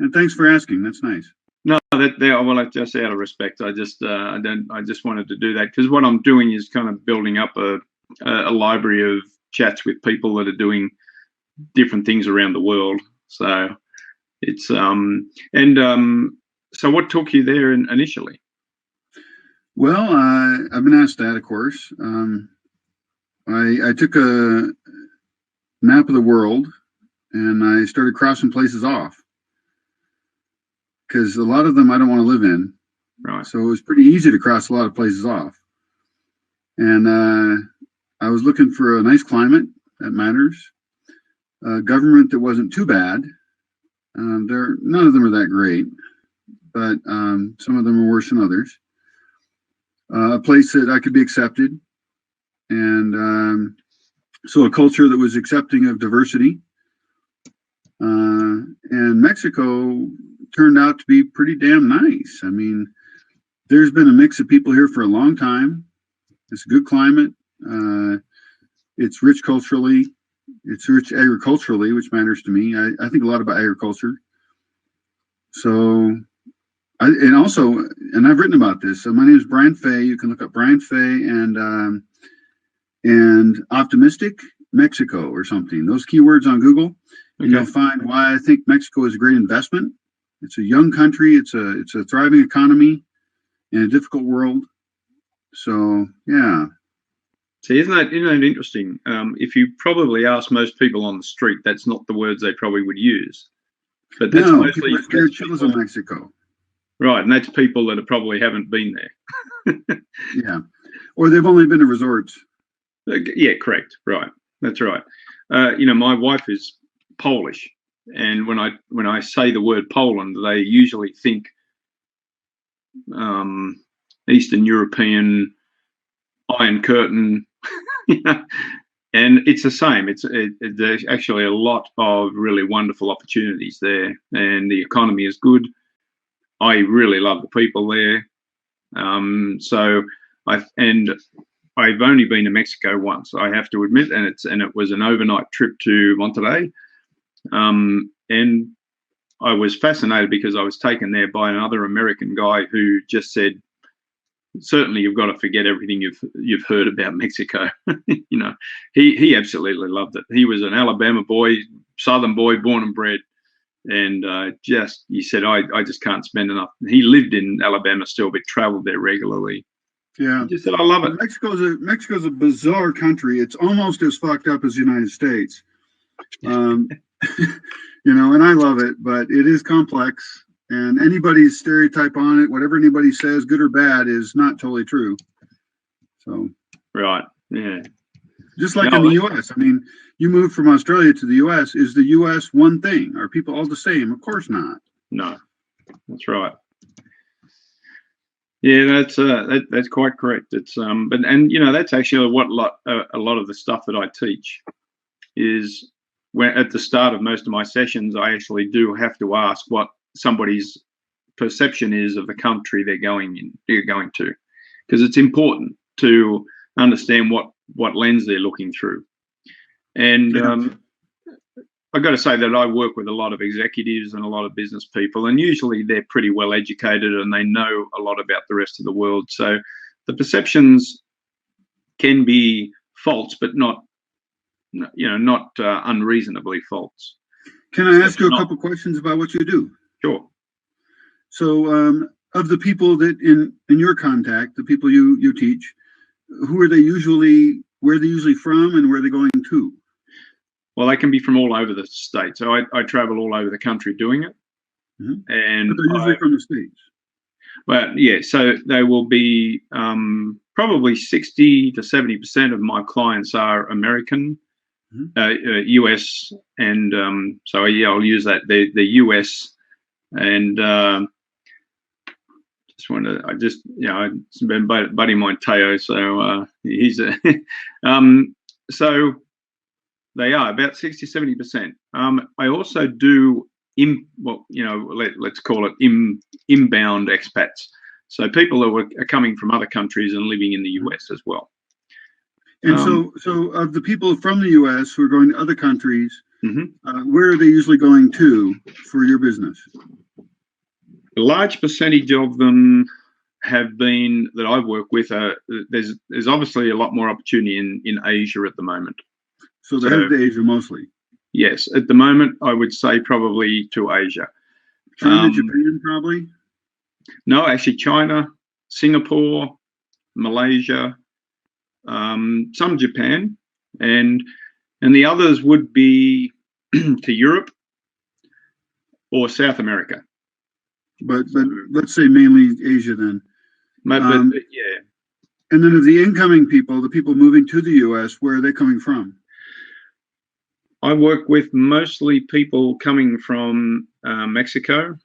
And thanks for asking. That's nice. No, well, just out of respect, I just wanted to do that because what I'm doing is kind of building up a library of chats with people that are doing different things around the world. So it's so what took you there initially? Well, I've been asked that, of course. I took a map of the world and I started crossing places off because a lot of them I don't want to live in. Right. So it was pretty easy to cross a lot of places off. And I was looking for a nice climate that matters, a government that wasn't too bad. None of them are that great, but some of them are worse than others. A place that I could be accepted, and so a culture that was accepting of diversity. And Mexico turned out to be pretty damn nice. I mean, there's been a mix of people here for a long time. It's a good climate. It's rich culturally. It's rich agriculturally, which matters to me. I think a lot about agriculture. So, and I've written about this. So my name is Brian Fay. You can look up Brian Fay and optimistic Mexico or something. Those keywords on Google, okay. And you'll find why I think Mexico is a great investment. It's a young country. It's a thriving economy in a difficult world. So yeah. See, isn't that interesting? If you probably ask most people on the street, that's not the words they probably would use. But that's mostly people are scared shitless of Mexico. Right, and that's people that probably haven't been there. Yeah, or they've only been to resorts. Yeah, correct. Right, that's right. My wife is Polish, and when I say the word Poland, they usually think Eastern European, Iron Curtain. And it's the same. There's actually a lot of really wonderful opportunities there, and the economy is good. I really love the people there. So I've only been to Mexico once, I have to admit, and it was an overnight trip to Monterrey. And I was fascinated because I was taken there by another American guy who just said, certainly you've got to forget everything you've heard about Mexico. He absolutely loved it. He was an Alabama boy, Southern boy, born and bred, and he said, I just can't spend enough. He lived in Alabama still, but traveled there regularly. Yeah, he just said, I love it. Mexico's a bizarre country. It's almost as fucked up as the United States. And I love it, but it is complex. And anybody's stereotype on it, whatever anybody says, good or bad, is not totally true. So, right, yeah. Just like in the U.S. I mean, you moved from Australia to the U.S. Is the U.S. one thing? Are people all the same? Of course not. No, that's right. Yeah, that's quite correct. It's that's actually what a lot of the stuff that I teach is. When at the start of most of my sessions, I actually do have to ask what somebody's perception is of the country they're going to, because it's important to understand what lens they're looking through. And I've got to say that I work with a lot of executives and a lot of business people, and usually they're pretty well educated and they know a lot about the rest of the world. So the perceptions can be false, but not unreasonably false. Can I ask you a couple questions about what you do? Sure. So, of the people that in your contact, the people you teach, where are they usually from, and where are they going to? Well, they can be from all over the state. So I travel all over the country doing it. Mm-hmm. And but they're usually from the States. Well, yeah. So they will be probably 60 to 70% of my clients are American. Mm-hmm. US, and so yeah, I'll use that. The US, and it's been buddy mine Teo, so he's so they are about 60-70%. I also do let's call it inbound expats, so people that are coming from other countries and living in the US as well. And so of the people from the U.S. who are going to other countries, mm-hmm. Where are they usually going to for your business? A large percentage of them have been that I work with. There's obviously a lot more opportunity in Asia at the moment. So they're headed to Asia mostly. Yes, at the moment I would say probably to Asia. China, Japan, probably. No, actually China, Singapore, Malaysia, some Japan, and the others would be to Europe or South America. But let's say mainly Asia then. But yeah. And then of the incoming people, the people moving to the US, where are they coming from? I work with mostly people coming from Mexico.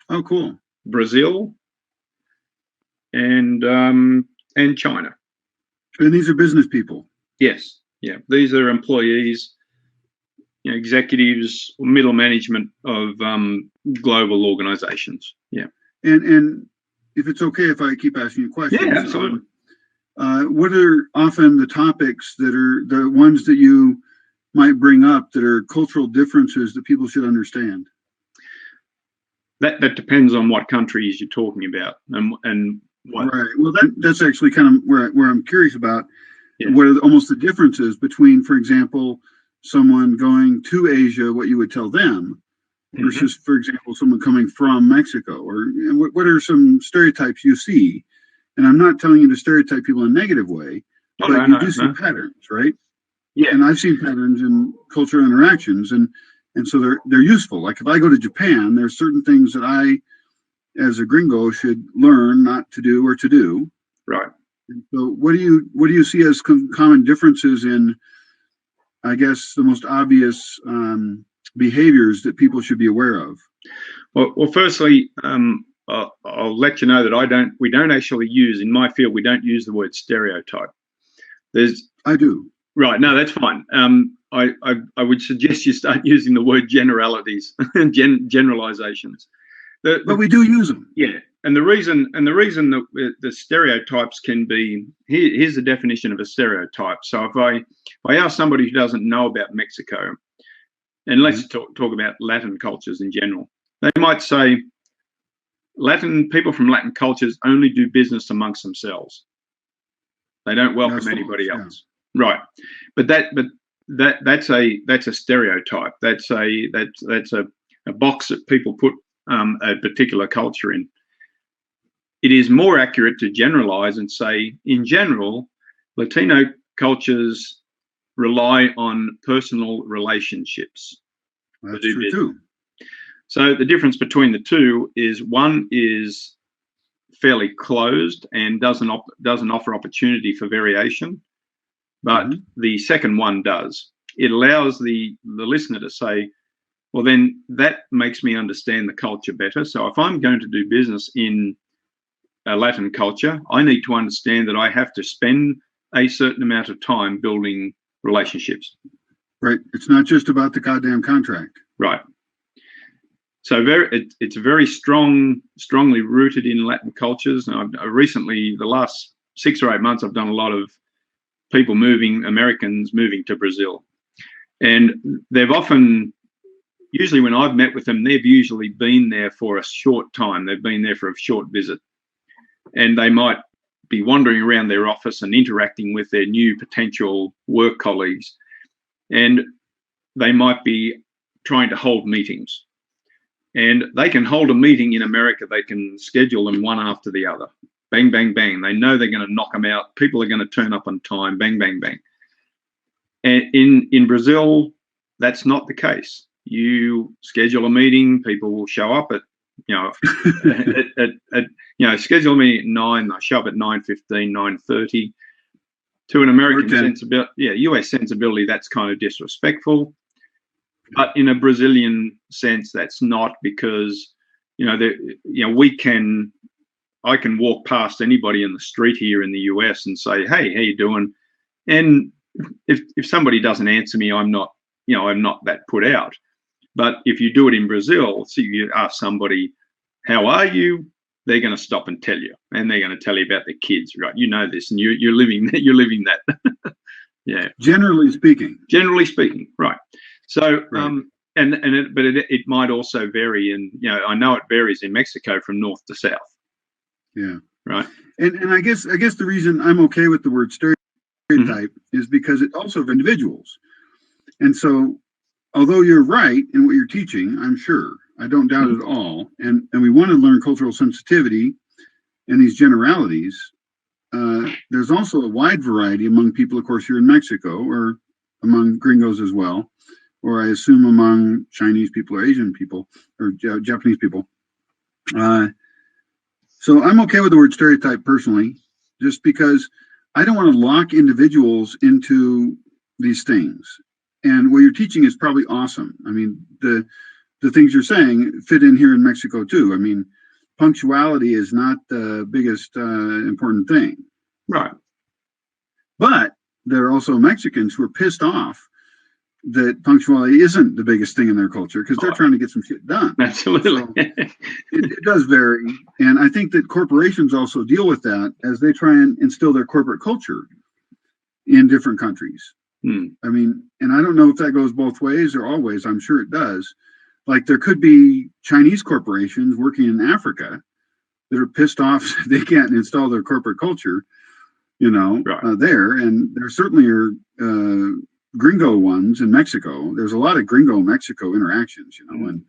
Oh, cool. Brazil, and China. And these are business people. Yes, yeah. These are employees, executives, middle management of global organizations. Yeah. And if it's okay if I keep asking you questions. Yeah, absolutely. What are often the topics that are the ones that you might bring up that are cultural differences that people should understand? That depends on what countries you're talking about and what. Right. Well, that's actually kind of where I'm curious about. Yeah. What are almost the differences between, for example, someone going to Asia, what you would tell them, versus, for example, someone coming from Mexico, or what are some stereotypes you see? And I'm not telling you to stereotype people in a negative way, but you do see patterns, right? Yeah. And I've seen patterns in cultural interactions, and so they're useful. Like if I go to Japan, there's certain things that I, as a gringo, should learn not to do or to do. Right. And so what do you see as common differences in, I guess, the most obvious behaviors that people should be aware of? Well, firstly, I'll let you know that we don't actually use, in my field, we don't use the word stereotype. I do. Right. No, that's fine. I would suggest you start using the word generalities and generalizations. But we do use them. Yeah. And the reason that the stereotypes can be, here's the definition of a stereotype. So if I ask somebody who doesn't know about Mexico, and let's talk about Latin cultures in general, they might say people from Latin cultures only do business amongst themselves. They don't welcome anybody else. Right. But that's a stereotype. That's a box that people put a particular culture in. It is more accurate to generalize and say, in general, Latino cultures rely on personal relationships. That's true too. So the difference between the two is one is fairly closed and doesn't offer opportunity for variation, but the second one does. It allows the listener to say, well, then that makes me understand the culture better. So if I'm going to do business in a Latin culture, I need to understand that I have to spend a certain amount of time building relationships. Right. It's not just about the goddamn contract. Right. So it's very strongly rooted in Latin cultures. And I recently, the last 6 or 8 months, I've done a lot of Americans moving to Brazil. And they've usually when I've met with them, they've usually been there for a short time. They've been there for a short visit. And they might be wandering around their office and interacting with their new potential work colleagues. And they might be trying to hold meetings. And they can hold a meeting in America. They can schedule them one after the other. Bang, bang, bang. They know they're going to knock them out. People are going to turn up on time. Bang, bang, bang. And in Brazil, that's not the case. You schedule a meeting, people will show up at, schedule a meeting at 9, they show up at 9:15, 9:30. To an American sensibility, US sensibility, that's kind of disrespectful. But in a Brazilian sense, that's not, because, I can walk past anybody in the street here in the US and say, hey, how you doing? And if somebody doesn't answer me, I'm not that put out. But if you do it in Brazil, so you ask somebody, how are you? They're going to stop and tell you, and they're going to tell you about their kids, right? You know this, and you're living that. Yeah. Generally speaking, right. So, but it might also vary, and I know it varies in Mexico from north to south. Yeah. Right. And I guess the reason I'm okay with the word stereotype is because it also of individuals. And so, although you're right in what you're teaching, I'm sure, I don't doubt it at all, and we want to learn cultural sensitivity and these generalities. There's also a wide variety among people, of course, here in Mexico, or among gringos as well, or I assume among Chinese people or Asian people or Japanese people. So I'm okay with the word stereotype personally, just because I don't want to lock individuals into these things. And what you're teaching is probably awesome. I mean, the things you're saying fit in here in Mexico too. I mean, punctuality is not the biggest important thing. Right. But there are also Mexicans who are pissed off that punctuality isn't the biggest thing in their culture because they're trying to get some shit done. Absolutely. So it does vary. And I think that corporations also deal with that as they try and instill their corporate culture in different countries. I mean, and I don't know if that goes both ways or always. I'm sure it does. Like there could be Chinese corporations working in Africa that are pissed off they can't install their corporate culture, there. And there certainly are gringo ones in Mexico. There's a lot of gringo Mexico interactions, and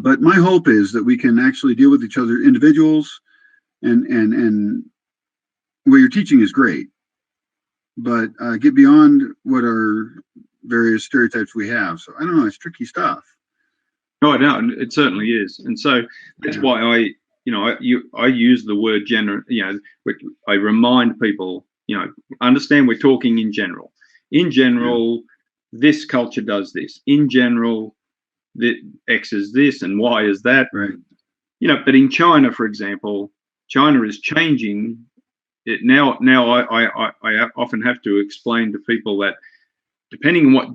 but my hope is that we can actually deal with each other, individuals, and what you're teaching is great, but get beyond what are various stereotypes we have. So I don't know, it's tricky stuff. Oh, no, it certainly is, and so that's why I use the word general. I remind people, understand we're talking in general. In general, this culture does this. In general, the X is this and Y is that. Right. But in China, for example, China is changing it now. I often have to explain to people that depending on what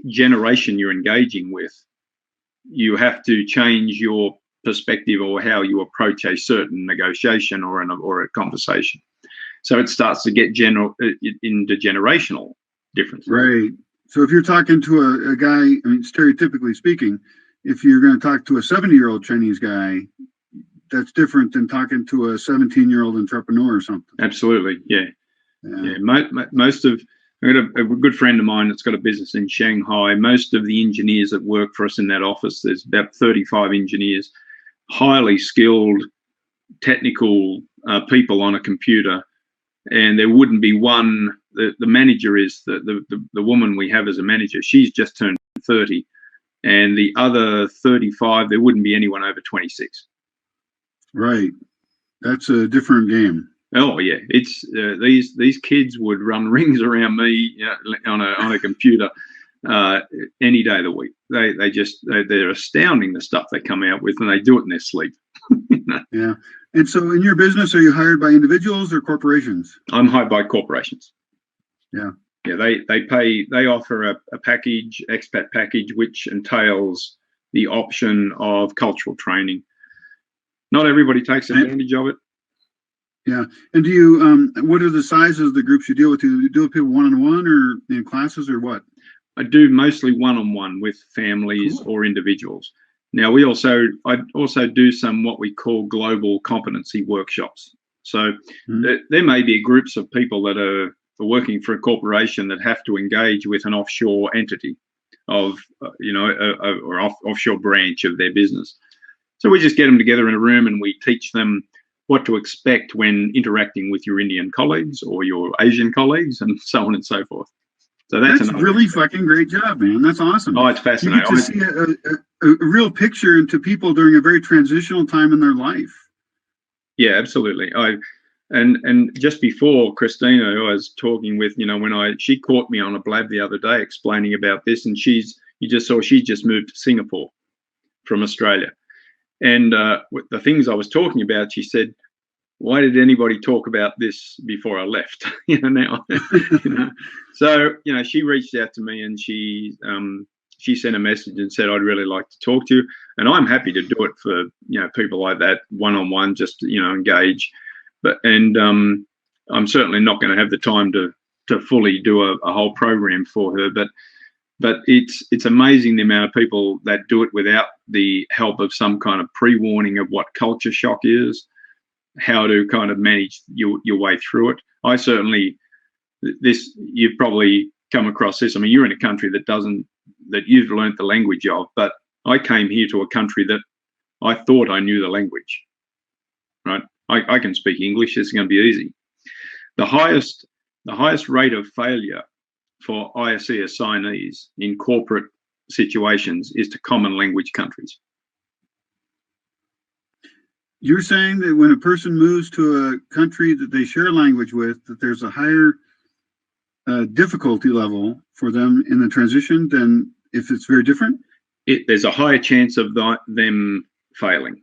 generation you're engaging with, you have to change your perspective or how you approach a certain negotiation or a conversation. So it starts to get intergenerational differences. Right. So if you're talking to a guy, I mean, stereotypically speaking, if you're going to talk to a 70-year-old Chinese guy, that's different than talking to a 17-year-old entrepreneur or something. Absolutely. Yeah. Most of, I got a good friend of mine that's got a business in Shanghai. Most of the engineers that work for us in that office, there's about 35 engineers, highly skilled, technical people on a computer, and there wouldn't be one. The manager is the woman we have as a manager. She's just turned 30, and the other 35, there wouldn't be anyone over 26. Right, that's a different game. Oh yeah, it's these kids would run rings around me on a computer any day of the week. They're astounding, the stuff they come out with, and they do it in their sleep. Yeah. And so in your business, are you hired by individuals or corporations? I'm hired by corporations. Yeah. Yeah, they offer a package, expat package, which entails the option of cultural training. Not everybody takes advantage of it. Yeah. And do you, what are the sizes of the groups you deal with? Do you deal with people one-on-one or in classes or what? I do mostly one-on-one with families or individuals. Now, I also do some what we call global competency workshops. So there may be groups of people that are working for a corporation that have to engage with an offshore entity of, or offshore branch of their business. So we just get them together in a room and we teach them what to expect when interacting with your Indian colleagues or your Asian colleagues and so on and so forth. So that's a really fucking great job, man. That's awesome. Oh, it's fascinating. You get to see a real picture into people during a very transitional time in their life. Yeah, absolutely. And just before Christina, who I was talking with, she caught me on a blab the other day explaining about this, and she just moved to Singapore from Australia. And with the things I was talking about, she said, "Why did anybody talk about this before I left?" Now. So she reached out to me and she sent a message and said, "I'd really like to talk to you," and I'm happy to do it for people like that one-on-one, just to, engage. But I'm certainly not going to have the time to fully do a whole program for her. But But it's amazing the amount of people that do it without the help of some kind of pre-warning of what culture shock is, how to kind of manage your way through it. I certainly, you've probably come across this. I mean, you're in a country that you've learnt the language of, but I came here to a country that I thought I knew the language, right? I can speak English. It's going to be easy. The highest rate of failure for ISE assignees in corporate situations is to common language countries. You're saying that when a person moves to a country that they share language with, that there's a higher difficulty level for them in the transition than if it's very different? There's a higher chance of them failing.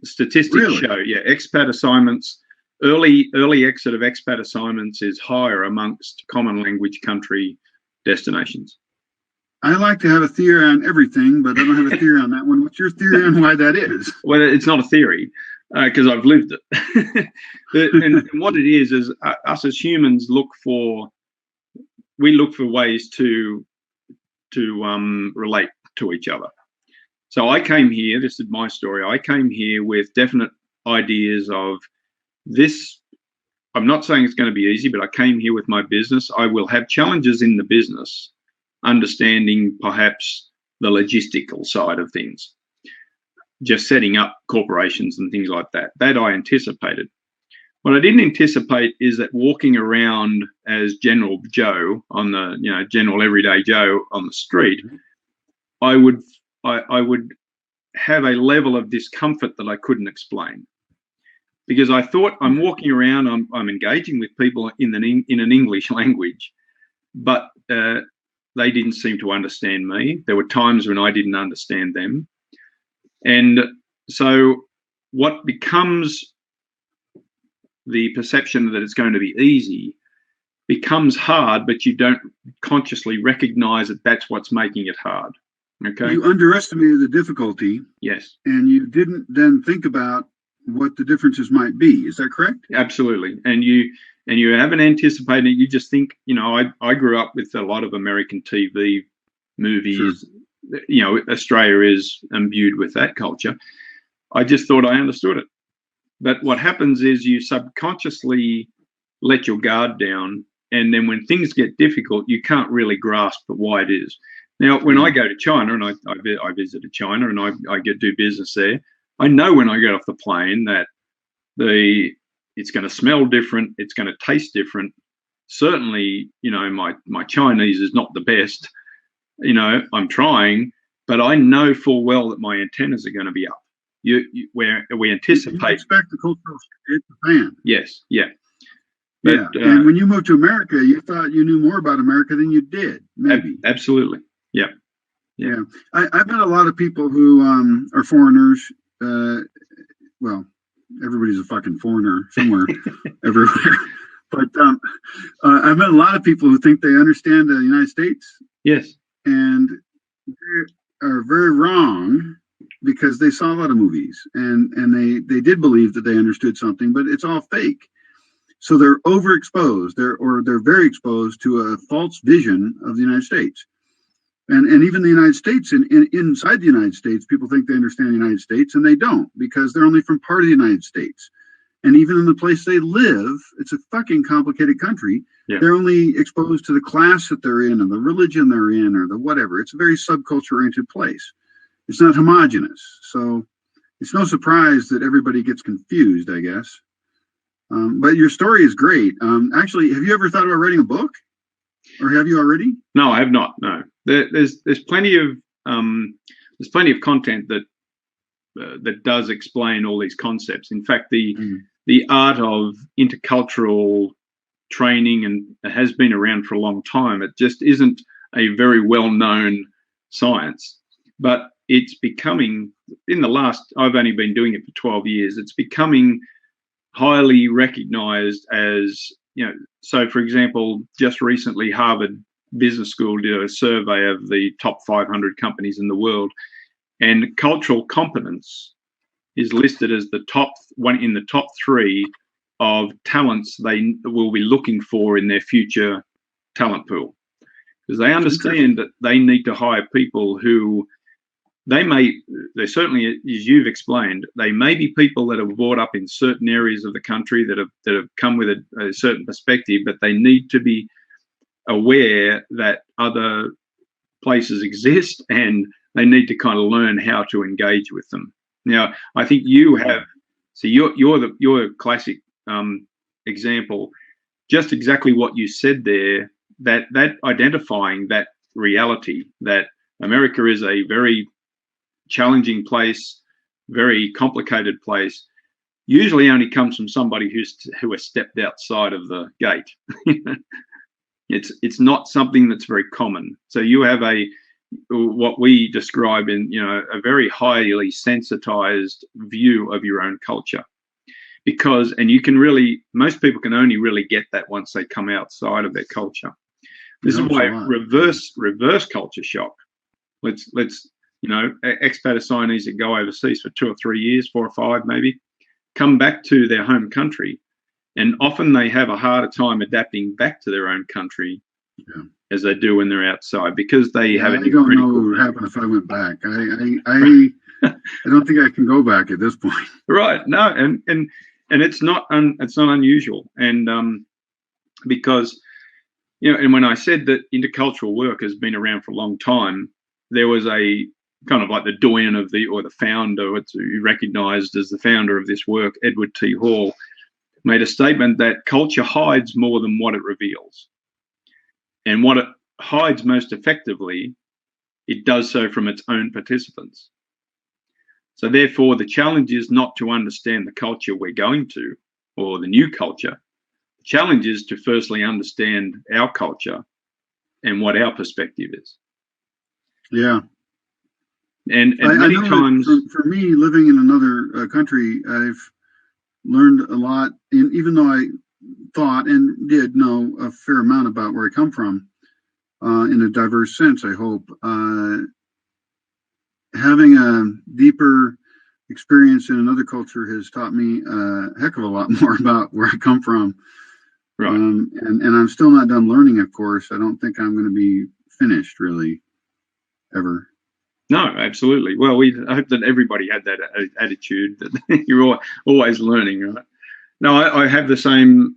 Statistics Really? show, expat assignments, early exit of expat assignments is higher amongst common language country destinations. I like to have a theory on everything, but I don't have a theory on that one. What's your theory on why that is? Well, it's not a theory because I've lived it. and what it is us as humans look for ways to relate to each other. So I came here, this is my story, I came here with definite ideas of this. I'm not saying it's going to be easy, but I came here with my business. I will have challenges in the business, understanding perhaps the logistical side of things, just setting up corporations and things like that. That I anticipated. What I didn't anticipate is that walking around as General Joe on the, general everyday Joe on the street, I would have a level of discomfort that I couldn't explain. Because I thought I'm walking around, I'm engaging with people in an English language, but they didn't seem to understand me. There were times when I didn't understand them. And so what becomes the perception that it's going to be easy becomes hard, but you don't consciously recognize that that's what's making it hard. Okay. You underestimated the difficulty. Yes. And you didn't then think about what the differences might be. Is that correct? Absolutely. And you haven't anticipated it. You just think, I grew up with a lot of American TV, movies. Sure. Australia is imbued with that culture. I just thought I understood it. But what happens is you subconsciously let your guard down. And then when things get difficult, you can't really grasp why it is. Now, when I go to China, and I visited China and I do business there, I know when I get off the plane that it's going to smell different, it's going to taste different. Certainly, my Chinese is not the best. I'm trying, but I know full well that my antennas are going to be up. Where we anticipate. You expect the cultural shift to Japan. Yes, yeah. But, and when you moved to America, you thought you knew more about America than you did, maybe. Absolutely, yeah. I've met a lot of people who are foreigners. Well, everybody's a fucking foreigner somewhere, everywhere. But I've met a lot of people who think they understand the United States. Yes. And they are very wrong because they saw a lot of movies and they did believe that they understood something, but it's all fake. So they're overexposed. They're very exposed to a false vision of the United States. And even the United States, inside the United States, people think they understand the United States, and they don't, because they're only from part of the United States. And even in the place they live, it's a fucking complicated country. Yeah. They're only exposed to the class that they're in, or the religion they're in, or the whatever. It's a very subculture-oriented place. It's not homogenous. So it's no surprise that everybody gets confused, I guess. But your story is great. Actually, have you ever thought about writing a book? Or have you already? No, I have not. No, there's plenty of content that does explain all these concepts. In fact, the art of intercultural training and has been around for a long time. It just isn't a very well-known science, but it's becoming. I've only been doing it for 12 years. It's becoming highly recognized as. So for example, just recently Harvard Business School did a survey of the top 500 companies in the world, and cultural competence is listed as the top 3 of talents they will be looking for in their future talent pool. because they understand that they need to hire people who they certainly, as you've explained, they may be people that are brought up in certain areas of the country that have come with a certain perspective, but they need to be aware that other places exist and they need to kind of learn how to engage with them. Now, I think you have, so you're a classic example, just exactly what you said there, that identifying that reality that America is a very challenging place, very complicated place, usually only comes from somebody who has stepped outside of the gate. It's not something that's very common. So you have what we describe in, a very highly sensitized view of your own culture, and you can really, most people can only really get that once they come outside of their culture. This is why reverse culture shock. Let's expat assignees that go overseas for 2 or 3 years, 4 or 5 maybe, come back to their home country, and often they have a harder time adapting back to their own country as they do when they're outside, because they have. I don't know what would happen if I went back. I don't think I can go back at this point. Right. No, and it's not unusual, and because and when I said that intercultural work has been around for a long time, there was a kind of like the doyen of the founder, what's recognized as the founder of this work, Edward T. Hall, made a statement that culture hides more than what it reveals. And what it hides most effectively, it does so from its own participants. So therefore, the challenge is not to understand the culture we're going to, or the new culture. The challenge is to firstly understand our culture and what our perspective is. Yeah. And many times, for me, living in another country, I've learned a lot. And even though I thought and did know a fair amount about where I come from, in a diverse sense, I hope, having a deeper experience in another culture has taught me a heck of a lot more about where I come from. Right. And I'm still not done learning, of course. I don't think I'm going to be finished, really, ever. No, absolutely. Well, I hope that everybody had that attitude that you're always learning, right? No, I have the same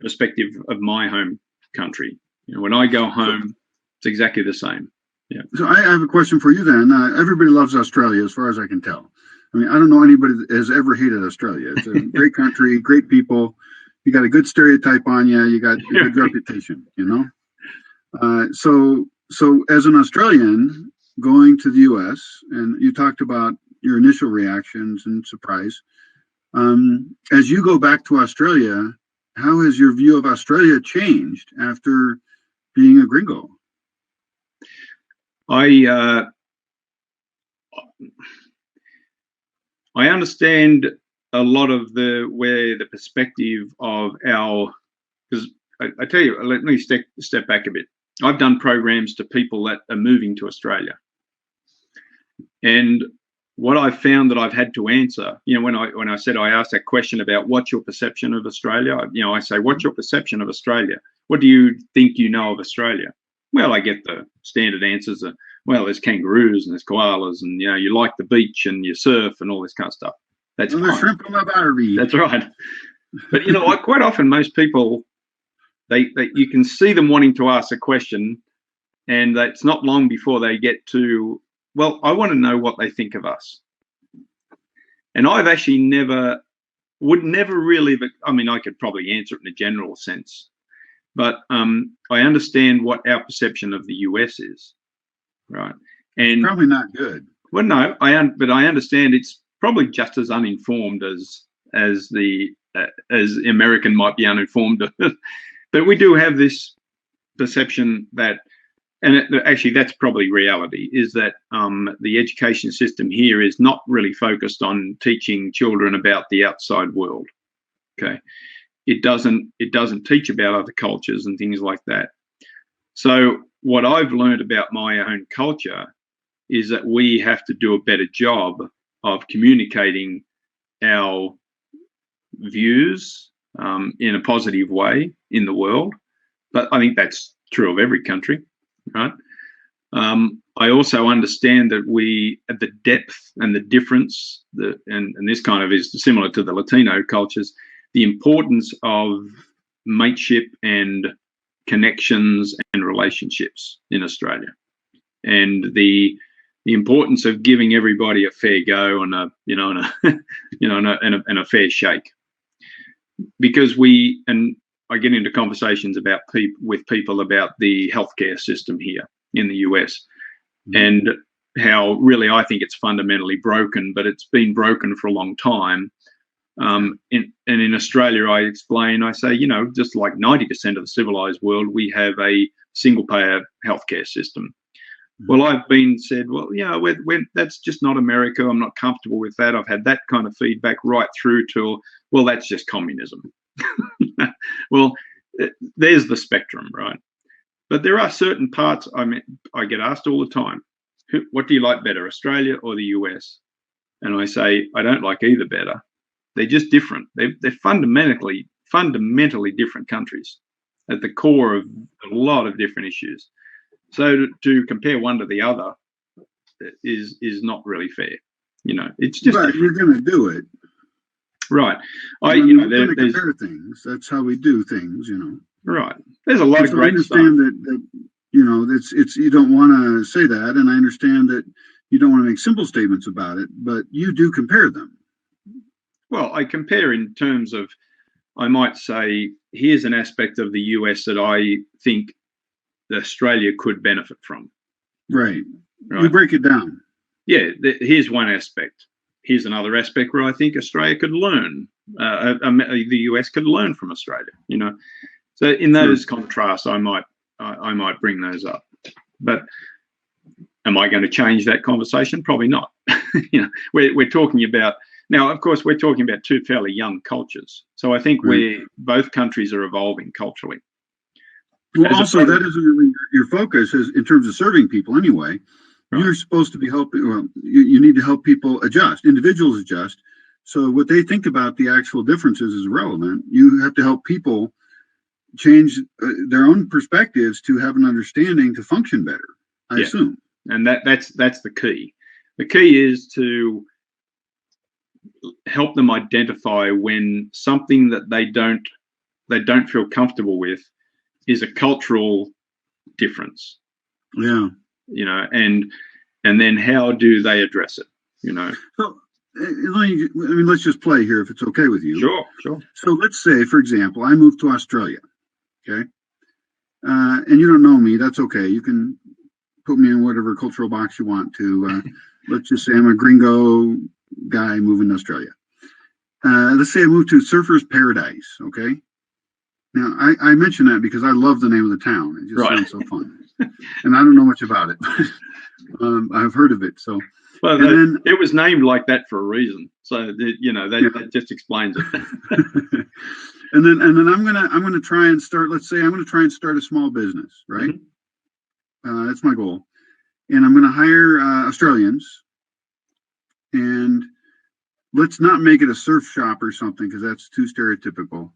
perspective of my home country. When I go home, it's exactly the same. Yeah. So I have a question for you then. Everybody loves Australia, as far as I can tell. I mean, I don't know anybody that has ever hated Australia. It's a great country, great people. You got a good stereotype on you. You got a good reputation, So as an Australian going to the U.S., and you talked about your initial reactions and surprise, as you go back to Australia, how has your view of Australia changed after being a gringo? I understand a lot of where the perspective of because I tell you, let me step back a bit. I've done programs to people that are moving to Australia, and what I've found that I've had to answer, when I said I asked that question about what's your perception of Australia, I say, what's your perception of Australia? What do you think you know of Australia? Well, I get the standard answers of, well, there's kangaroos and there's koalas, and you like the beach and you surf and all this kind of stuff. That's fine. The shrimp on my Parry. That's right. But quite often most people, you can see them wanting to ask a question, and it's not long before they get to, well, I want to know what they think of us. And I've actually would never really, I mean, I could probably answer it in a general sense, but I understand what our perception of the US is, right? And probably not good. Well, no, but I understand it's probably just as uninformed as American might be uninformed. But we do have this perception that, and actually that's probably reality, is that the education system here is not really focused on teaching children about the outside world. Okay, it doesn't teach about other cultures and things like that. So what I've learned about my own culture is that we have to do a better job of communicating our views in a positive way in the world. But I think that's true of every country, right? I also understand that we, at the depth and the difference, and this kind of is similar to the Latino cultures, the importance of mateship and connections and relationships in Australia, and the importance of giving everybody a fair go and and a fair shake, because I get into conversations with people about the healthcare system here in the US, and how really I think it's fundamentally broken, but it's been broken for a long time. And in Australia, I say, just like 90% of the civilized world, we have a single payer healthcare system. Well, I've been said, well, that's just not America. I'm not comfortable with that. I've had that kind of feedback right through to, well, that's just communism. Well, there's the spectrum, right? But there are certain parts, I get asked all the time, what do you like better, Australia or the US? And I say, I don't like either better. They're just different. They're fundamentally different countries at the core of a lot of different issues. So to compare one to the other is not really fair. It's just. But you're going to do it, right? We're going to compare things. That's how we do things. Right. There's a lot of great stuff. I understand that it's you don't want to say that, and I understand that you don't want to make simple statements about it, but you do compare them. Well, I compare in terms of, I might say, here's an aspect of the US that I think Australia could benefit from. Right. You break it down. Yeah, here's one aspect. Here's another aspect where I think Australia could learn. The US could learn from Australia. So in those contrasts, I might bring those up. But am I going to change that conversation? Probably not. We're talking about now. Of course, we're talking about two fairly young cultures. So I think both countries are evolving culturally. Well, also, that isn't really your focus in terms of serving people anyway. Right. You're supposed to be helping. Well, you need to help people adjust, individuals adjust. So what they think about the actual differences is irrelevant. You have to help people change their own perspectives to have an understanding to function better, I assume. And that's the key. The key is to help them identify when something that they don't feel comfortable with is a cultural difference. Yeah. And then how do they address it? So, let's just play here if it's okay with you. Sure. So let's say, for example, I moved to Australia. Okay. And you don't know me. That's okay. You can put me in whatever cultural box you want to. Let's just say I'm a gringo guy moving to Australia. Let's say I moved to Surfer's Paradise. Okay. Now, I mention that because I love the name of the town. It just sounds so fun. And I don't know much about it. I've heard of it. So, well, it was named like that for a reason. So, that just explains it. And then I'm gonna try and start. Let's say I'm gonna try and start a small business, right? Mm-hmm. That's my goal, and I'm gonna hire Australians, and let's not make it a surf shop or something because that's too stereotypical.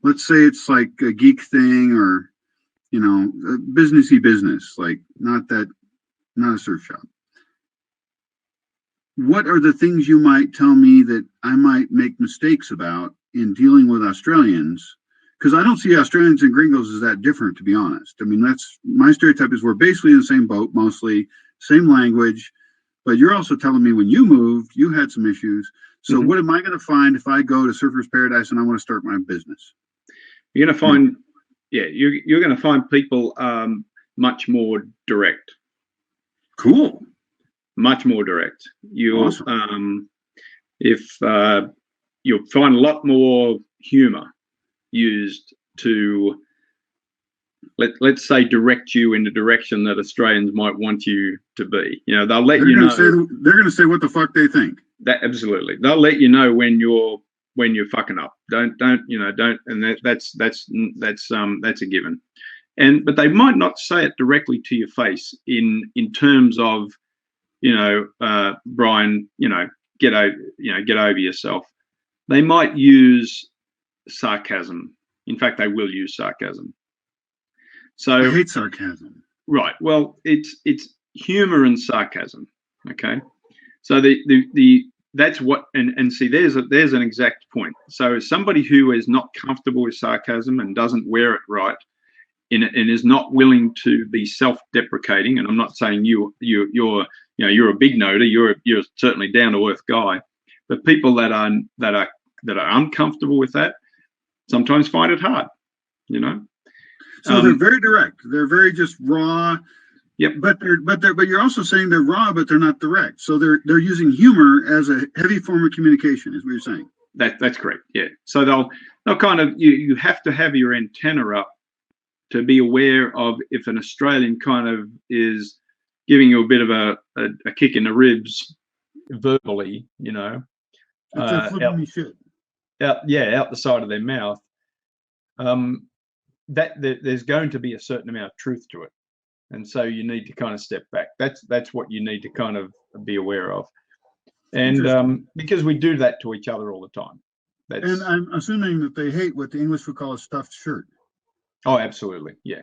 Let's say it's like a geek thing or a businessy business, like not a surf shop. What are the things you might tell me that I might make mistakes about in dealing with Australians? Because I don't see Australians and gringos as that different, to be honest. I mean, that's my stereotype is we're basically in the same boat, mostly same language. But you're also telling me when you moved, you had some issues. So what am I going to find if I go to Surfer's Paradise and I want to start my business? You're going to find, you're going to find people much more direct. Cool. Much more direct. You'll find a lot more humour used to let's say direct you in the direction that Australians might want you to be. They'll let you know. They're going to say what the fuck they think. That absolutely. They'll let you know when you're fucking up. Don't and that's a given. But they might not say it directly to your face in terms of Brian, get over yourself. They might use sarcasm. In fact, they will use sarcasm. So I hate sarcasm. right. Well, it's humor and sarcasm. Okay. So that's what and see there's an exact point. So somebody who is not comfortable with sarcasm and doesn't wear it right and is not willing to be self-deprecating, and I'm not saying you're a big noter, you're certainly down to earth guy, but people that are uncomfortable with that sometimes find it hard, you know. So they're very direct. They're very just raw. Yep. But you're also saying they're raw, but they're not direct. So they're using humor as a heavy form of communication, is what you're saying. That's correct. Yeah. So they'll kind of you have to have your antenna up to be aware of if an Australian kind of is giving you a bit of a kick in the ribs verbally, you know. If they're flipping me shit. Out the side of their mouth. There's going to be a certain amount of truth to it, and so you need to kind of step back. That's what you need to kind of be aware of, and because we do that to each other all the time. And I'm assuming that they hate what the English would call a stuffed shirt. Oh, absolutely, yeah.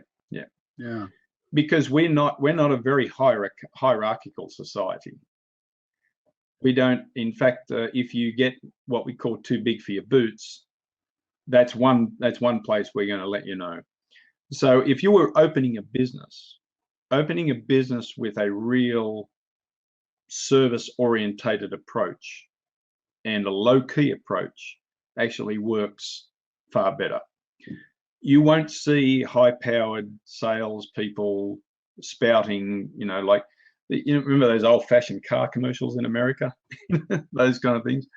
Because we're not a very hierarchical society. We don't. In fact, if you get what we call too big for your boots, that's one place we're going to let you know. So if you were opening a business with a real service orientated approach and a low key approach actually works far better. You won't see high powered salespeople spouting, remember those old fashioned car commercials in America, those kind of things.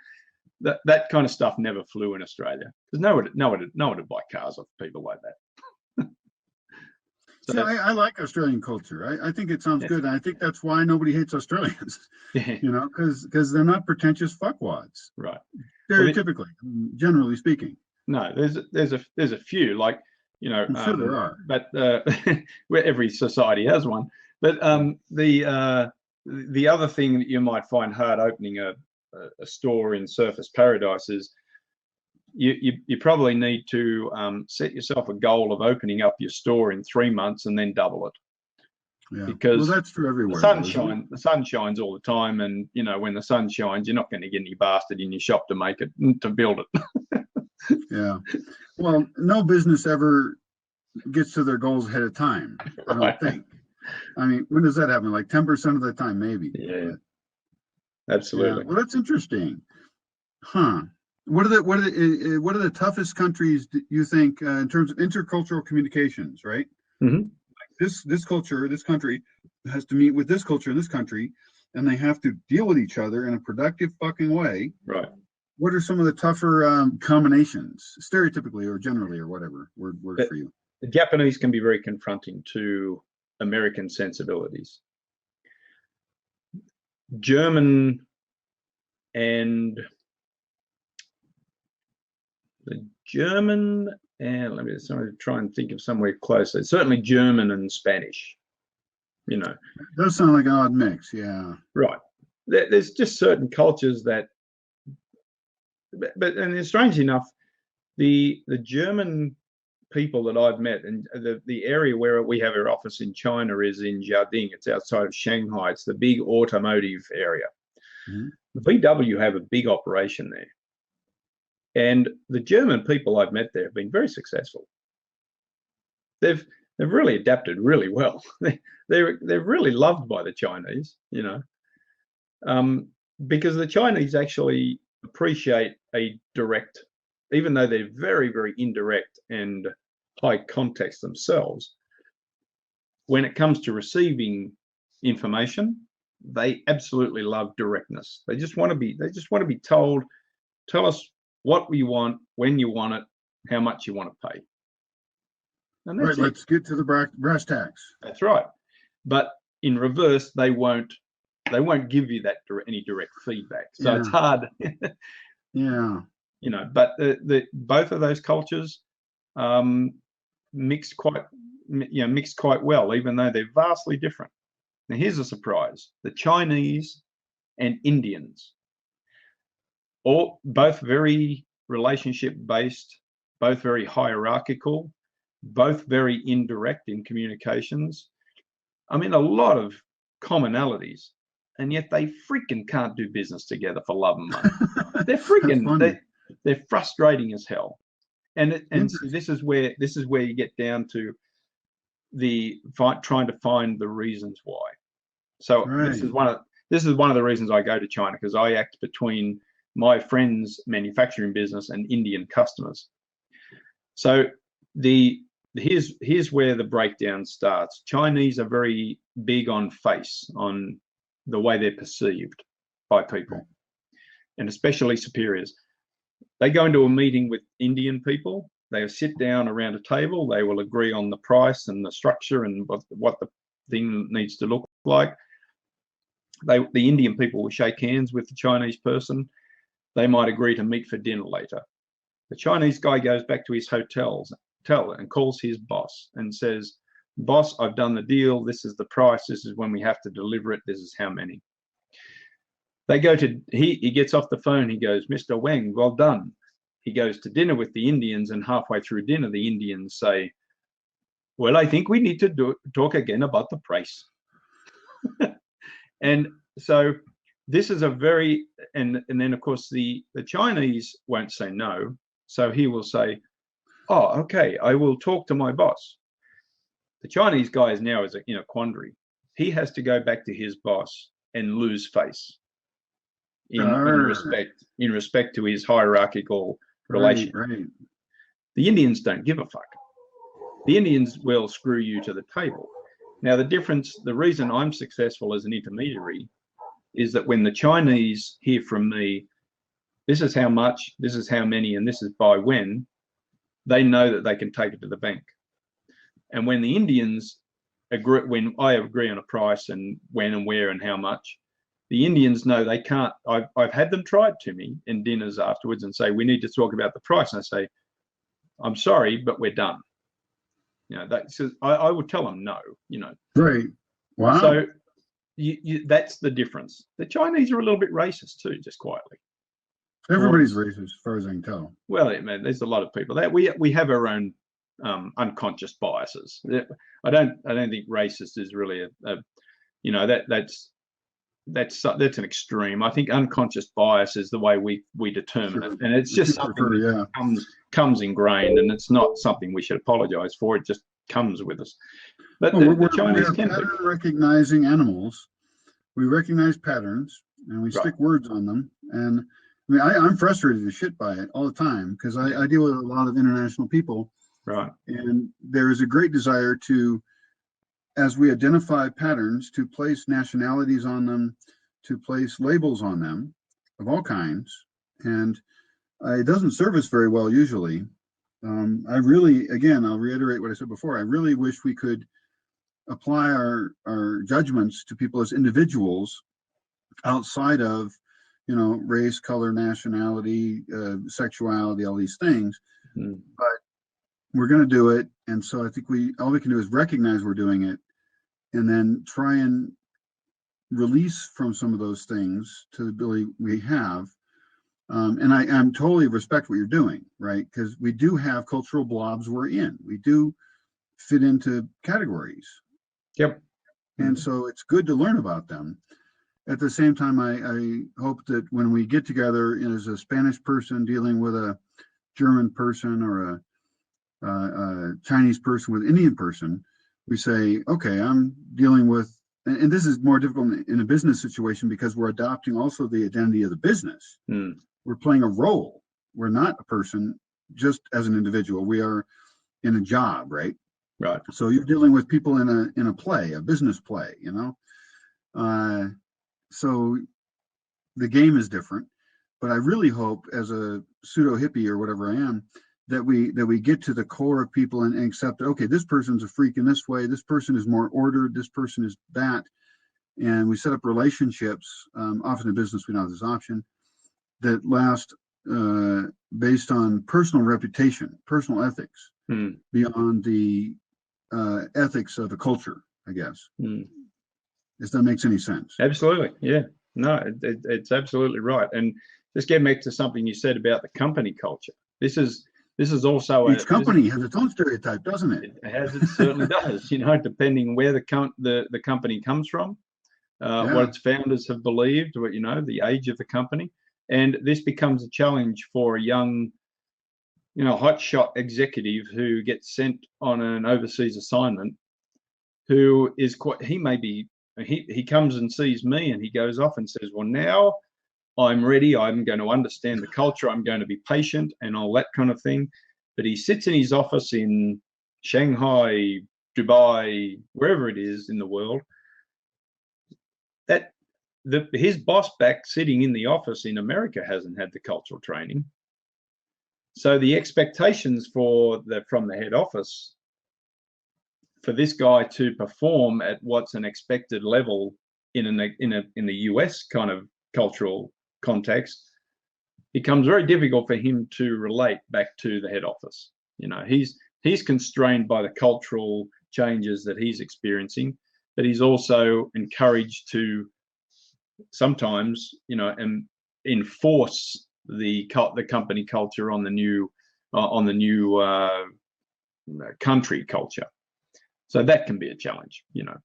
That kind of stuff never flew in Australia because no one would buy cars off people like that. So see, I like Australian culture. I think it sounds good. And I think that's why nobody hates Australians, because they're not pretentious fuckwads. Right. Stereotypically, generally speaking. No, there's a few, like, I'm sure there are. But where every society has one. But the other thing that you might find hard opening a store in Surfers Paradise is you probably need to set yourself a goal of opening up your store in 3 months and then double it. Yeah. Because that's true everywhere. The sun shines all the time, and when the sun shines, you're not going to get any bastard in your shop to build it. Yeah. Well, no business ever gets to their goals ahead of time, I don't think. I mean, when does that happen? Like 10% of the time, maybe. Yeah. Absolutely. Yeah. Well, that's interesting. Huh. What are the toughest countries you think in terms of intercultural communications, right? Mm-hmm. Like this culture, this country has to meet with this culture in this country, and they have to deal with each other in a productive fucking way. Right. What are some of the tougher combinations, stereotypically or generally or whatever word for you? The Japanese can be very confronting to American sensibilities. German and let me try and think of somewhere closer. Certainly German and Spanish. It does sound like an odd mix, yeah. Right. There's just certain cultures that, and strangely enough, the German people that I've met, and the area where we have our office in China is in Jiading. It's outside of Shanghai. It's the big automotive area. Mm-hmm. VW have a big operation there. And the German people I've met there have been very successful. They've really adapted really well. They're really loved by the Chinese, because the Chinese actually appreciate a direct, even though they're very, very indirect and high context themselves. When it comes to receiving information, they absolutely love directness. They just want to be told, tell us what you want, when you want it, how much you want to pay. And that's right, let's get to the brass tacks. That's right. But in reverse, they won't give you that any direct feedback. So it's hard. Yeah. But both of those cultures mixed quite well, even though they're vastly different. Now here's a surprise: the Chinese and Indians, both very relationship based, both very hierarchical, both very indirect in communications. I mean, a lot of commonalities, and yet they freaking can't do business together for love and money. They're freaking, they're frustrating as hell. And so this is where you get down to trying to find the reasons why. So this is one of the reasons I go to China, because I act between my friend's manufacturing business and Indian customers. So here's where the breakdown starts. Chinese are very big on face, on the way they're perceived by people, and especially superiors. They go into a meeting with Indian people, they sit down around a table, they will agree on the price and the structure and what the thing needs to look like. The Indian people will shake hands with the Chinese person. They might agree to meet for dinner later. The Chinese guy goes back to his hotel and calls his boss and says, "Boss, I've done the deal. This is the price. This is when we have to deliver it. This is how many." They go to, he gets off the phone. He goes, "Mr. Wang, well done." He goes to dinner with the Indians, and halfway through dinner, the Indians say, "Well, I think we need to talk again about the price." And so this is a very, and then of course the Chinese won't say no. So he will say, "Oh, okay, I will talk to my boss." The Chinese guy is now in a quandary. He has to go back to his boss and lose face in respect to his hierarchical relation. Right. The Indians don't give a fuck. The Indians will screw you to the table. Now the reason I'm successful as an intermediary is that when the Chinese hear from me, this is how much, this is how many, and this is by when, they know that they can take it to the bank. And when the Indians agree, when I agree on a price and when and where and how much, the Indians know they can't. I've had them try it to me in dinners afterwards and say, "We need to talk about the price." And I say, "I'm sorry, but we're done." I would tell them no. Right. Wow. So that's the difference. The Chinese are a little bit racist too, just quietly. Everybody's racist, as far as I can tell. Well, man, there's a lot of people that we have our own unconscious biases. I don't think racist is really that's an extreme. I think unconscious bias is the way we determine it, and it's just something that comes ingrained, and it's not something we should apologize for. It just comes with us. But the Chinese can pattern recognizing animals. We recognize patterns and we stick words on them. And I mean, I'm frustrated as shit by it all the time, because I deal with a lot of international people. Right. And there is a great desire to, as we identify patterns, to place nationalities on them, to place labels on them of all kinds. And it doesn't serve us very well usually. I really, again, I'll reiterate what I said before. I really wish we could apply our judgments to people as individuals outside of, race, color, nationality, sexuality, all these things. Mm-hmm. But we're going to do it. And so I think all we can do is recognize we're doing it, and then try and release from some of those things to the ability we have. And I'm totally respect what you're doing, right? Because we do have cultural blobs we're in. We do fit into categories. Yep. And so it's good to learn about them. At the same time, I hope that when we get together as a Spanish person dealing with a German person or a Chinese person with an Indian person, we say, okay, I'm dealing with, and this is more difficult in a business situation because we're adopting also the identity of the business. Mm. We're playing a role. We're not a person just as an individual. We are in a job, right? Right. So you're dealing with people in a play, a business play, So the game is different. But I really hope, as a pseudo hippie or whatever I am, that we get to the core of people and accept, okay, this person's a freak in this way, this person is more ordered, this person is that, and we set up relationships. Often in business, we don't have this option, that last based on personal reputation, personal ethics, beyond the ethics of a culture, I guess. If that makes any sense. Absolutely, yeah. No, it's absolutely right. And just getting back to something you said about the company culture. This is this is also Each company has its own stereotype, doesn't it? it certainly does, you know, depending where the company comes from, what its founders have believed, what, you know, the age of the company. And this becomes a challenge for a young, you know, hotshot executive who gets sent on an overseas assignment, who is quite, he comes and sees me and he goes off and says, well, now I'm ready. I'm going to understand the culture. I'm going to be patient and all that kind of thing. But he sits in his office in Shanghai, Dubai, wherever it is in the world, that his boss back sitting in the office in America hasn't had the cultural training. So the expectations from the head office for this guy to perform at what's an expected level in the US kind of cultural context becomes very difficult for him to relate back to the head office. You know, he's constrained by the cultural changes that he's experiencing, but he's also encouraged to sometimes, you know, and enforce the company culture on the new country culture. So that can be a challenge, you know.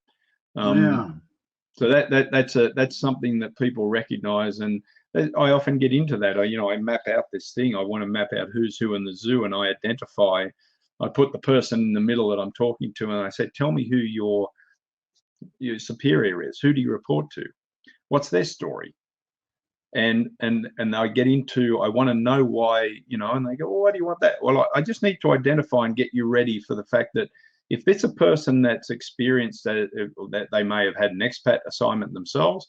So that's something that people recognise, and I often get into that. I map out this thing. I want to map out who's who in the zoo, and I identify. I put the person in the middle that I'm talking to, and I say, "Tell me who your superior is. Who do you report to? What's their story?" And I get into, I want to know why, you know. And they go, "Well, why do you want that?" Well, I just need to identify and get you ready for the fact that if it's a person that's experienced that they may have had an expat assignment themselves,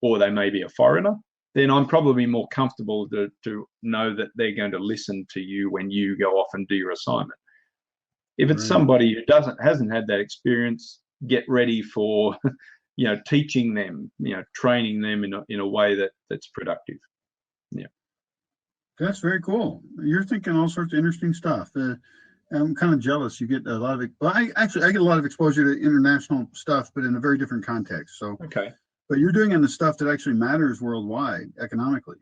or they may be a foreigner, then I'm probably more comfortable to know that they're going to listen to you when you go off and do your assignment. If it's somebody who hasn't had that experience, get ready for, you know, teaching them, you know, training them in a way that's productive. Yeah. That's very cool. You're thinking all sorts of interesting stuff. I'm kind of jealous. You get a lot of it. Well, I get a lot of exposure to international stuff, but in a very different context. So, okay. But you're doing the stuff that actually matters worldwide economically.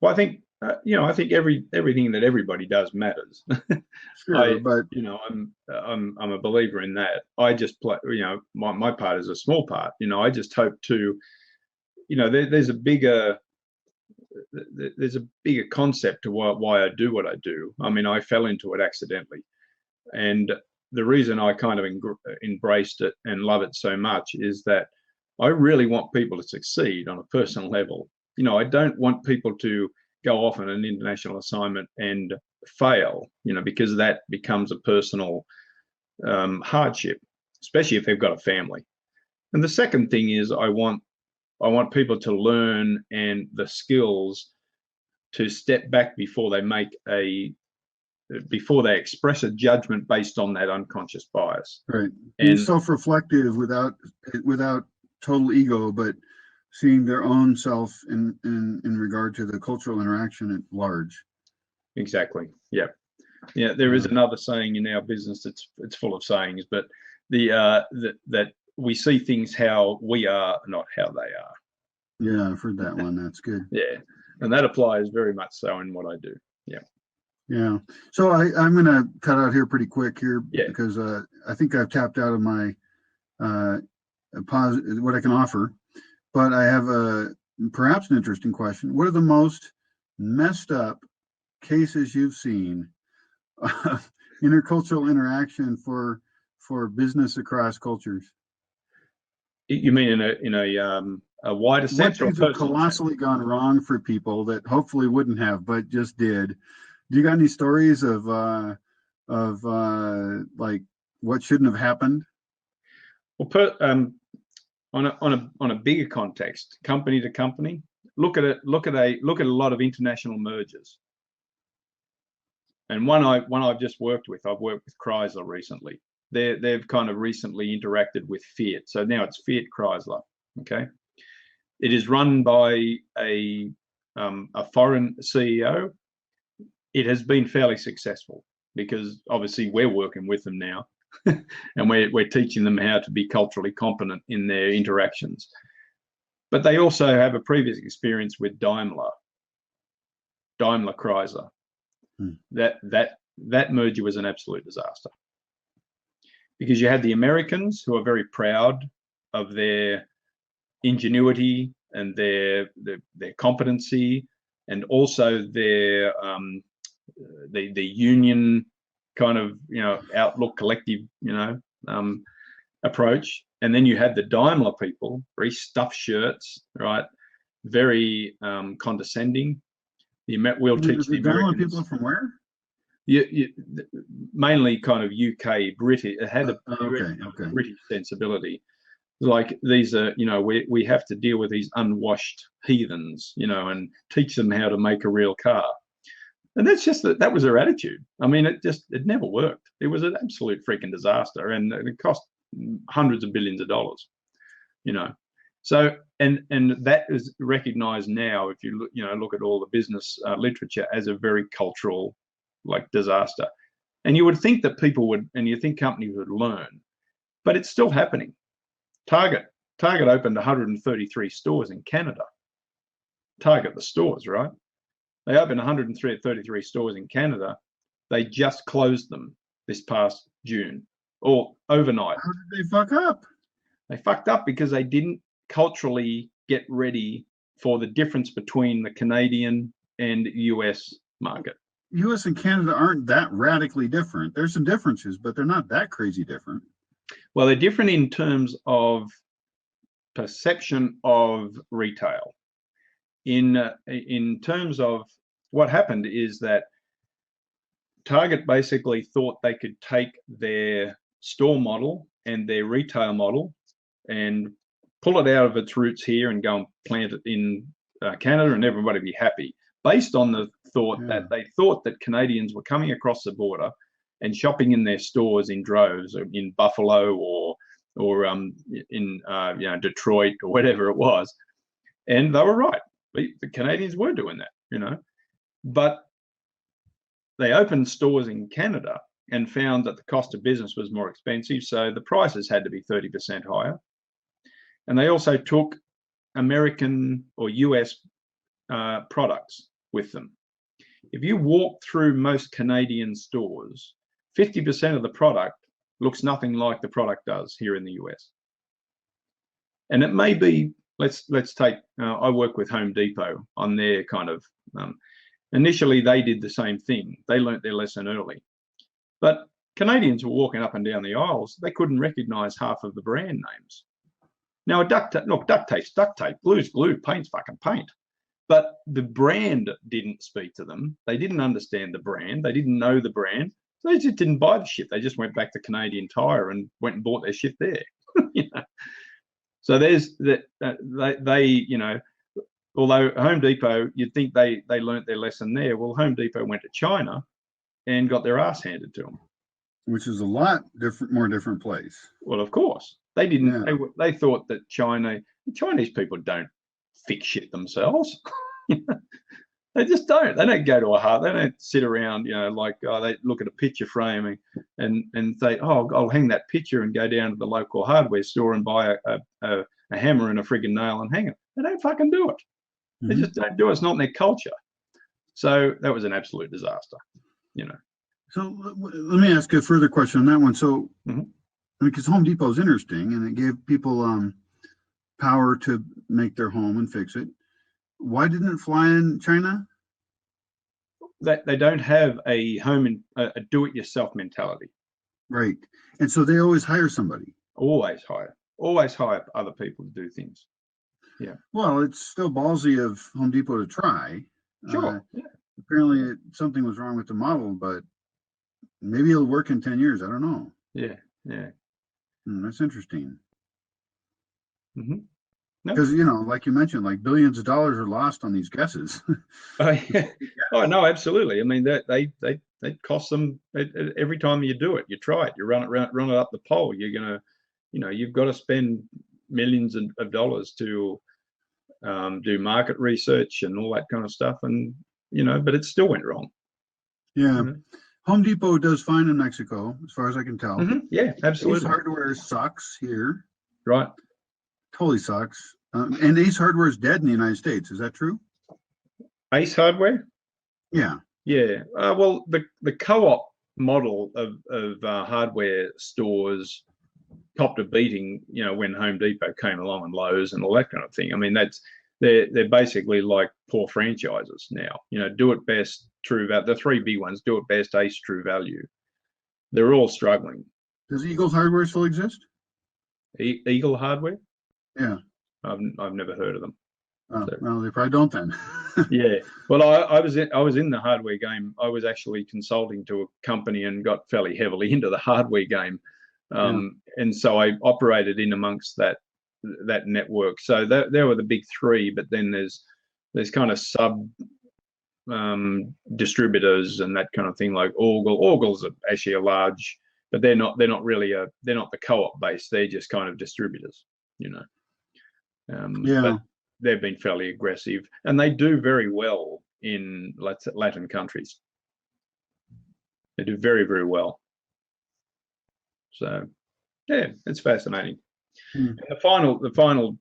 Well, I think I think everything that everybody does matters. Sure, but you know, I'm a believer in that. I just play. You know, my part is a small part. You know, I just hope to. You know, there's a bigger concept to why I do what I do. I mean, I fell into it accidentally, and the reason I kind of embraced it and love it so much is that I really want people to succeed on a personal level. You know, I don't want people to go off on an international assignment and fail, you know, because that becomes a personal hardship, especially if they've got a family. And the second thing is I want people to learn and the skills to step back before they express a judgment based on that unconscious bias. Right. And self-reflective without total ego, but seeing their own self in regard to the cultural interaction at large. Exactly. Yeah. Yeah. There is another saying in our business it's full of sayings, but that we see things how we are, not how they are. Yeah, I've heard that one. That's good. Yeah. And that applies very much so in what I do. Yeah. Yeah. So I'm going to cut out here pretty quick here because I think I've tapped out of my what I can offer. But I have perhaps an interesting question. What are the most messed up cases you've seen of intercultural interaction for business across cultures? You mean in a wider sense? What things have colossally gone wrong for people that hopefully wouldn't have, but just did? Do you got any stories of like what shouldn't have happened? Well, on a bigger context, company to company, look at a lot of international mergers. And one I've just worked with, I've worked with Chrysler recently. They've kind of recently interacted with Fiat, so now it's Fiat Chrysler. Okay, it is run by a foreign CEO. It has been fairly successful because obviously we're working with them now. And we're teaching them how to be culturally competent in their interactions. But they also have a previous experience with Daimler Chrysler. Hmm. That merger was an absolute disaster, because you had the Americans, who are very proud of their ingenuity and their competency, and also their the union kind of, you know, outlook, collective, you know, approach. And then you had the Daimler people, very stuffed shirts, right? Very condescending. We'll teach the Daimler Americans. people from where? Mainly kind of UK, British. It had a okay. British sensibility. Like, these are, you know, we have to deal with these unwashed heathens, you know, and teach them how to make a real car. And that's just that was their attitude. I mean, it never worked. It was an absolute freaking disaster, and it cost hundreds of billions of dollars, you know. So, and that is recognized now, if you look at all the business literature, as a very cultural, like, disaster. And you would think that people would, and you think companies would learn, but it's still happening. Target opened 133 stores in Canada. Target, the stores, right? They opened 133 stores in Canada. They just closed them this past June, or overnight. How did they fuck up? They fucked up because they didn't culturally get ready for the difference between the Canadian and US market. US and Canada aren't that radically different. There's some differences, but they're not that crazy different. Well, they're different in terms of perception of retail. In terms of what happened is that Target basically thought they could take their store model and their retail model and pull it out of its roots here and go and plant it in Canada, and everybody be happy, based on the thought that they thought that Canadians were coming across the border and shopping in their stores in droves, in Buffalo or in Detroit or whatever it was. And they were right. The Canadians were doing that, you know. But they opened stores in Canada and found that the cost of business was more expensive, so the prices had to be 30% higher. And they also took American or US products with them. If you walk through most Canadian stores, 50% of the product looks nothing like the product does here in the US. And it may be, let's take, I work with Home Depot on their kind of, initially they did the same thing. They learnt their lesson early. But Canadians were walking up and down the aisles, they couldn't recognize half of the brand names. Now, duct tape's duct tape, glue's glue, paint's fucking paint. But the brand didn't speak to them. They didn't understand the brand. They didn't know the brand. So they just didn't buy the shit. They just went back to Canadian Tire and went and bought their shit there. You know? So there's that. They, you know, although Home Depot, you'd think they learnt their lesson there. Well, Home Depot went to China and got their ass handed to them. Which is a lot more different place. Well, of course. They didn't. Yeah. They thought that Chinese people don't fix shit themselves. They just don't. They don't go to a hut. They don't sit around, you know, like they look at a picture frame and say, oh, I'll hang that picture and go down to the local hardware store and buy a hammer and a friggin' nail and hang it. They don't fucking do it. Mm-hmm. They just don't do it. It's not in their culture. So that was an absolute disaster, you know. So let me ask a further question on that one. So, because Home Depot is interesting and it gave people power to make their home and fix it. Why didn't it fly in China? They don't have a do-it-yourself mentality. Right. And so they always hire somebody. Always hire other people to do things. Yeah. Well, it's still ballsy of Home Depot to try. Sure. Apparently something was wrong with the model, but maybe it'll work in 10 years. I don't know. Yeah. That's interesting. Mm-hmm. Because, you know, like you mentioned, like billions of dollars are lost on these guesses. Oh, yeah. Oh, no, absolutely. I mean, they cost them every time you do it. You try it. You run it up the pole. You're going to, you know, you've got to spend millions of dollars to do market research and all that kind of stuff. And, you know, but it still went wrong. Yeah. You know? Home Depot does fine in Mexico, as far as I can tell. Mm-hmm. Yeah, absolutely. Ace Hardware sucks here. Right. Totally sucks. And Ace Hardware is dead in the United States. Is that true? Ace Hardware? Yeah. Yeah. Well, the co-op model of hardware stores copped a beating, when Home Depot came along and Lowe's and all that kind of thing. I mean, they're basically like poor franchises now. Do it best, true value. The three big ones: do it best, ace, true value. They're all struggling. Does Eagles Hardware still exist? Eagle Hardware? Yeah. I've never heard of them. Oh, well, they probably don't then. Yeah. Well, I was in the hardware game. I was actually consulting to a company and got fairly heavily into the hardware game, and so I operated in amongst that network. So there were the big three, but then there's kind of sub distributors and that kind of thing, like Orgle. Orgle's actually a large, but they're not really they're not the co-op base. They're just kind of distributors, But they've been fairly aggressive, and they do very well in Latin countries. They do very, very well. So, yeah, it's fascinating. And the final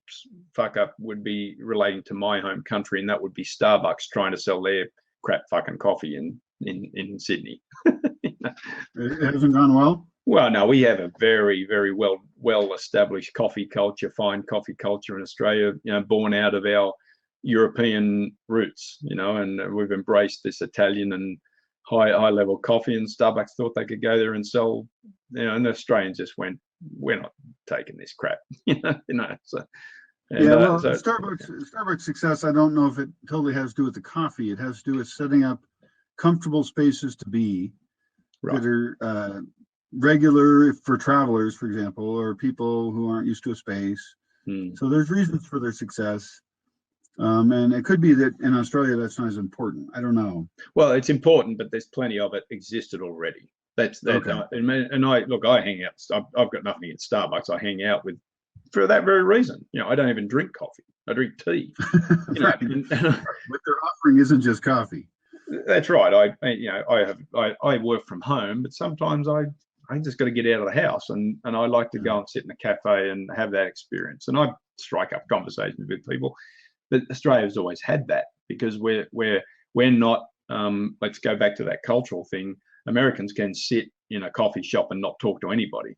fuck up would be relating to my home country, and that would be Starbucks trying to sell their crap fucking coffee in Sydney. It hasn't gone well. Well, no, we have a very, very well established coffee culture, fine coffee culture in Australia. Born out of our European roots. And we've embraced this Italian and high level coffee. And Starbucks thought they could go there and sell. And the Australians just went, we're not taking this crap. So. Starbucks success, I don't know if it totally has to do with the coffee. It has to do with setting up comfortable spaces to be that are regular for travelers, for example, or people who aren't used to a space. So there's reasons for their success. And it could be that in Australia that's not as important. I don't know. Well, it's important, but there's plenty of it existed already. That's that. Okay. And I hang out. I've got nothing at Starbucks. I hang out with for that very reason. I don't even drink coffee. I drink tea. Right. What they're offering isn't just coffee. That's right. I work from home, but sometimes I just got to get out of the house, and I like to go and sit in a cafe and have that experience. And I strike up conversations with people. But Australia's always had that because we're not. Let's go back to that cultural thing. Americans can sit in a coffee shop and not talk to anybody.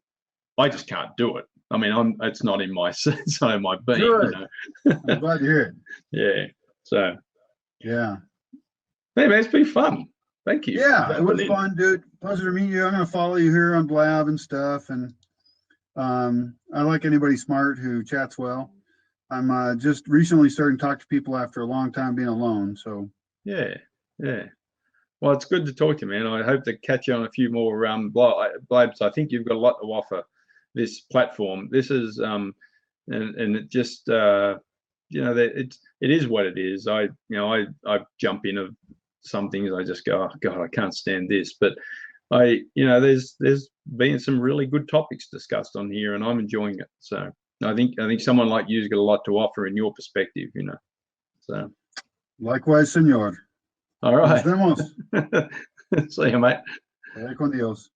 I just can't do it. I mean, it's not in my being. Good. I'm glad to hear it. Yeah. So. Yeah. Hey man, it's been fun. Thank you. Yeah, it was fun, dude. Pleasure to meet you. I'm gonna follow you here on Blab and stuff, and I like anybody smart who chats well. I'm just recently starting to talk to people after a long time being alone. So. Yeah. Well, it's good to talk to you, man. I hope to catch you on a few more blabs. I think you've got a lot to offer this platform. This is and it just it is what it is. I jump in of some things. I just go, oh God, I can't stand this. But there's been some really good topics discussed on here, and I'm enjoying it. So I think someone like you's got a lot to offer in your perspective. So likewise, senor. All right. Nos vemos. See you, mate. Con Dios.